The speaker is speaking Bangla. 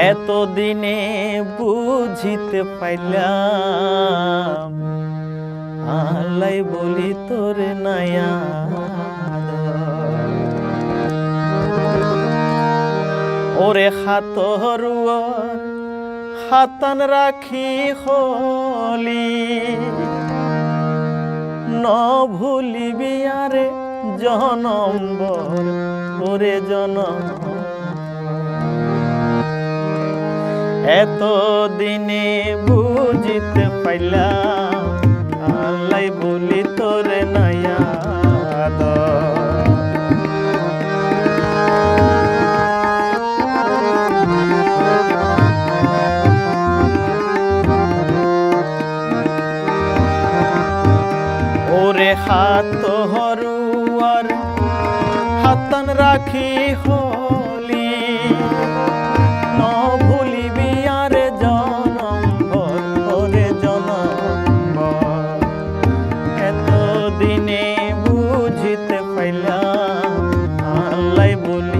এতদিনে বুঝিতে পাইলাম আল্লাই বলি তোরে নায়া ওরে হাতরুয়ার হাতান রাখি হলি ন ভুলিবি আরে জনম্বর ওরে জনম এত দিনে বুঝিতে পাইলাম আল্লাই বলি তোরে নায়া ওরে হাত হরুয়ার হাতান রাখি হলি ন ভুলিবি আরে জনম্বর ওরে জনম্বর এত দিনে বুঝিতে পাইলাম আল্লাই বলি